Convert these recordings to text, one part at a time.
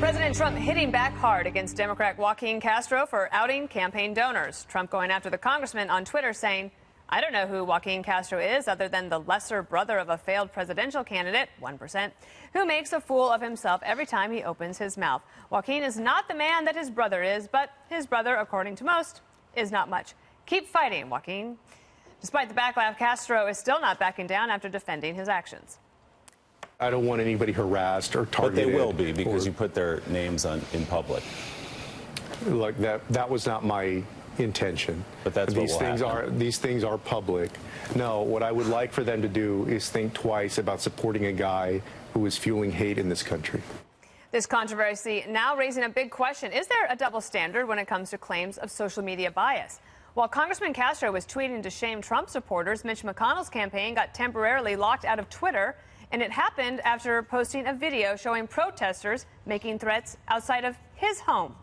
President Trump hitting back hard against Democrat Joaquin Castro for outing campaign donors. Trump going after the congressman on Twitter saying, "I don't know who Joaquin Castro is other than the lesser brother of a failed presidential candidate, 1%, who makes a fool of himself every time he opens his mouth. Joaquin is not the man that his brother is, but his brother, according to most, is not much. Keep fighting, Joaquin." Despite the backlash, Castro is still not backing down after defending his actions. I don't want anybody harassed or targeted. But they will be because you put their names in public. Like that was not my intention. But that's these what will things happen. These things are public. No, what I would like for them to do is think twice about supporting a guy who is fueling hate in this country. This controversy now raising a big question. Is there a double standard when it comes to claims of social media bias? While Congressman Castro was tweeting to shame Trump supporters, Mitch McConnell's campaign got temporarily locked out of Twitter, and it happened after posting a video showing protesters making threats outside of his home.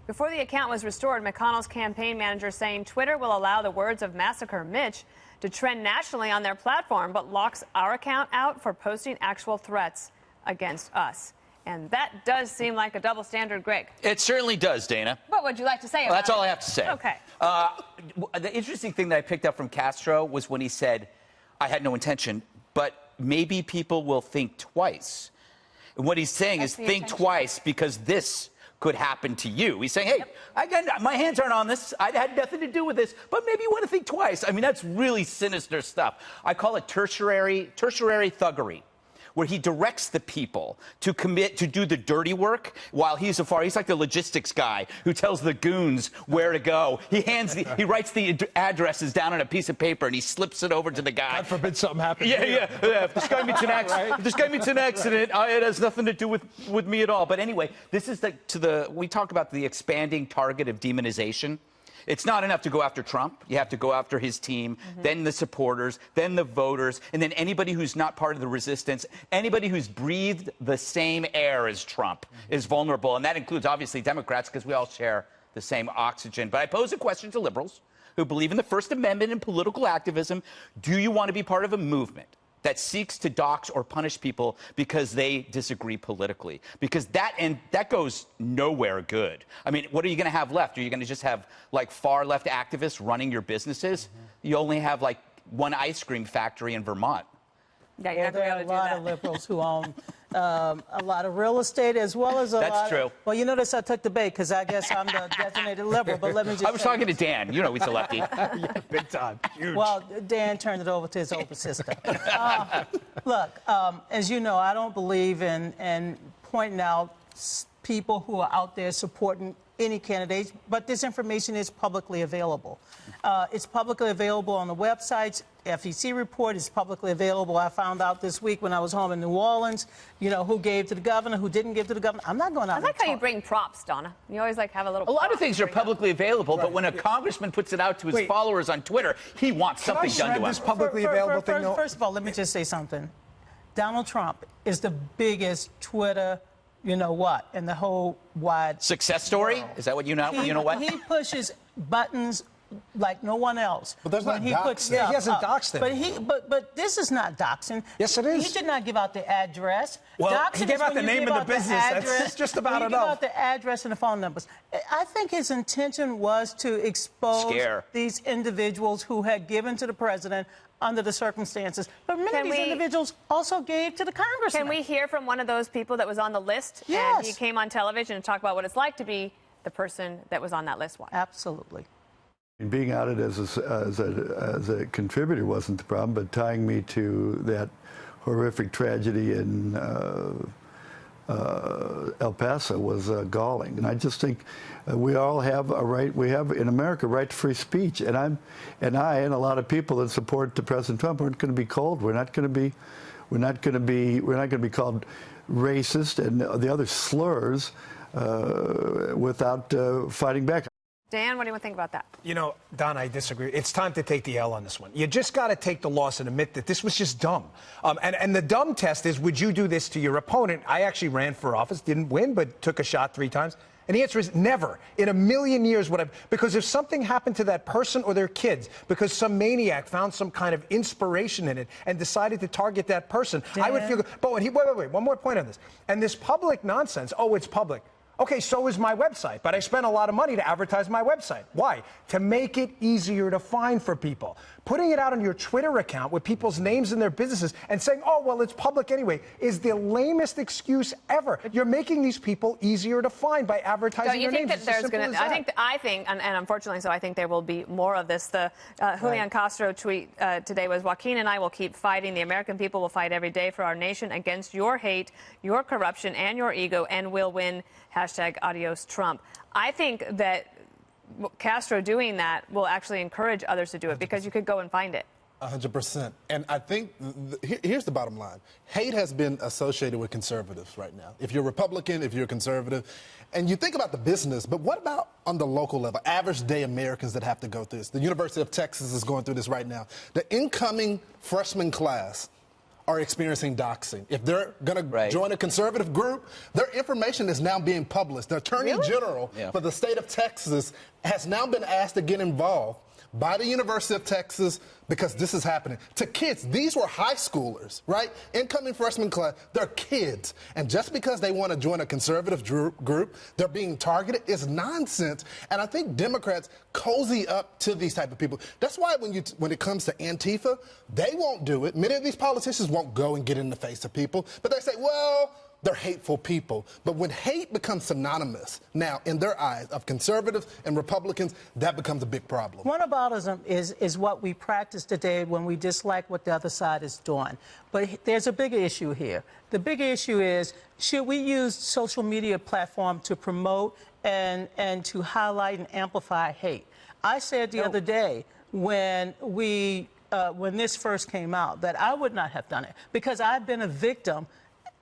Before the account was restored, McConnell's campaign manager saying Twitter will allow the words of Massacre Mitch to trend nationally on their platform, but locks our account out for posting actual threats against us. And that does seem like a double standard, Greg. It certainly does, Dana. What would you like to say about That's it? all I have to say. Okay. The interesting thing that I picked up from Castro was when he said, "I had no intention, but maybe people will think twice." And what he's saying is think twice because this could happen to you. He's saying, hey, my hands aren't on this. I had nothing to do with this, but maybe you want to think twice. I mean, that's really sinister stuff. I call it tertiary thuggery, where he directs the people to do the dirty work while he's like the logistics guy who tells the goons where to go. He writes the addresses down on a piece of paper and he slips it over to the guy. God forbid something happens. Yeah. If this guy meets an accident, if this guy meets an accident, it has nothing to do with me at all. But anyway, this is we talk about the expanding target of demonization. It's not enough to go after Trump. You have to go after his team, then the supporters, then the voters, and then anybody who's not part of the resistance, anybody who's breathed the same air as Trump is vulnerable. And that includes, obviously, Democrats, because we all share the same oxygen. But I pose a question to liberals who believe in the First Amendment and political activism. Do you want to be part of a movement that seeks to dox or punish people because they disagree politically? Because that goes nowhere good. I mean, what are you going to have left? Are you going to just have, like, far-left activists running your businesses? You only have, like, one ice cream factory in Vermont. Yeah, you're not there are a lot of liberals who own a lot of real estate as well as a lot. That's true. Well, you notice I took the bait because I guess I'm the designated liberal. But let me just. I was talking to Dan. You know he's a lefty. Yeah, big time. Huge. Well, Dan turned it over to his older sister. Look, as you know, I don't believe in pointing out people who are out there supporting any candidates, but this information is publicly available. It's publicly available on the websites. FEC report is publicly available. I found out this week when I was home in New Orleans, you know, who gave to the governor, who didn't give to the governor. I'm not going out. I like how you bring props, Donna. You always have a little. A lot of things are publicly available, but when a congressman puts it out to his followers on Twitter, he wants something done to him. This publicly available thing, though? First of all, let me just say something. Donald Trump is the biggest Twitter, you know what, and the whole wide success story. Is that what you know? You know what? He pushes buttons like no one else. But there's not doxing. Yeah, he hasn't doxed him. But this is not doxing. Yes, it is. He did not give out the address. Well, doxing he gave out the name of the business. That's just about enough. He gave out the address and the phone numbers. I think his intention was to expose these individuals who had given to the president under the circumstances. But many of these individuals also gave to the congressman. Can we hear from one of those people that was on the list? Yes. And he came on television and talked about what it's like to be the person that was on that list once. Absolutely. Being outed as a contributor wasn't the problem, but tying me to that horrific tragedy in El Paso was galling. And I just think we all have a right. We have in America a right to free speech, and I and a lot of people that support President Trump aren't going to be cold. We're not going to be called racist and the other slurs without fighting back. Dan, what do you think about that? You know, Don, I disagree. It's time to take the L on this one. You just got to take the loss and admit that this was just dumb. And the dumb test is, would you do this to your opponent? I actually ran for office, didn't win, but took a shot 3 times. And the answer is never. In a million years would I, because if something happened to that person or their kids, because some maniac found some kind of inspiration in it and decided to target that person, I would feel, but wait, one more point on this. And this public nonsense, oh, it's public. Okay, so is my website, but I spent a lot of money to advertise my website. Why? To make it easier to find for people. Putting it out on your Twitter account with people's names and their businesses and saying, oh, well, it's public anyway, is the lamest excuse ever. You're making these people easier to find by advertising their names. Don't you think that there's going to, I think, and unfortunately so, I think there will be more of this. The Julian Castro tweet today was, Joaquin and I will keep fighting. The American people will fight every day for our nation against your hate, your corruption, and your ego, and we'll win. Hashtag adios Trump. I think that Castro doing that will actually encourage others to do it because you could go and find it. 100%. And I think here's the bottom line. Hate has been associated with conservatives right now. If you're Republican, if you're conservative, and you think about the business, but what about on the local level, average day Americans that have to go through this? The University of Texas is going through this right now. The incoming freshman class are experiencing doxing. If they're going to join a conservative group, their information is now being published. The Attorney General for the state of Texas has now been asked to get involved by the University of Texas because this is happening to kids. These were high schoolers, right? Incoming freshman class, they're kids. And just because they want to join a conservative group, they're being targeted is nonsense. And I think Democrats cozy up to these type of people. That's why when it comes to Antifa, they won't do it. Many of these politicians won't go and get in the face of people, but they say, well, they're hateful people. But when hate becomes synonymous now in their eyes of conservatives and Republicans, that becomes a big problem. Whataboutism is what we practice today when we dislike what the other side is doing. But there's a bigger issue here. The bigger issue is, should we use social media platform to promote and to highlight and amplify hate? I said the other day when this first came out that I would not have done it because I've been a victim,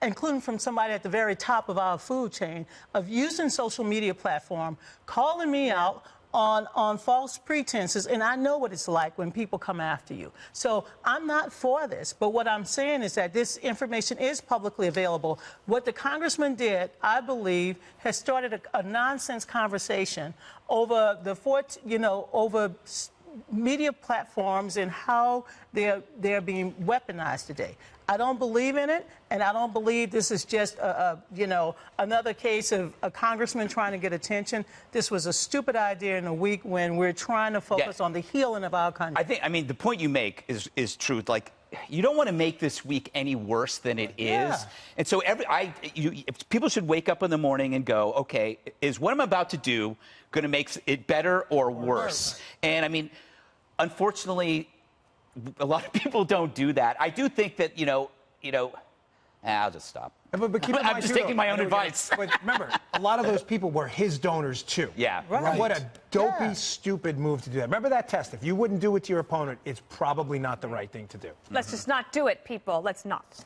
including from somebody at the very top of our food chain, of using social media platform, calling me out on false pretenses, and I know what it's like when people come after you. So I'm not for this, but what I'm saying is that this information is publicly available. What the congressman did, I believe, has started a nonsense conversation over over media platforms and how they're being weaponized today. I don't believe in it, and I don't believe this is just another case of a congressman trying to get attention. This was a stupid idea in a week when we're trying to focus on the healing of our country. I mean, the point you make is true. Like, you don't want to make this week any worse than it is. And so people should wake up in the morning and go, okay, is what I'm about to do going to make it better or worse? And I mean, unfortunately, a lot of people don't do that. I do think that, I'll just stop. But keep in mind, I'm just taking my own advice. But remember, a lot of those people were his donors, too. Yeah. Right. What a dopey, stupid move to do that. Remember that test. If you wouldn't do it to your opponent, it's probably not the right thing to do. Let's just not do it, people. Let's not.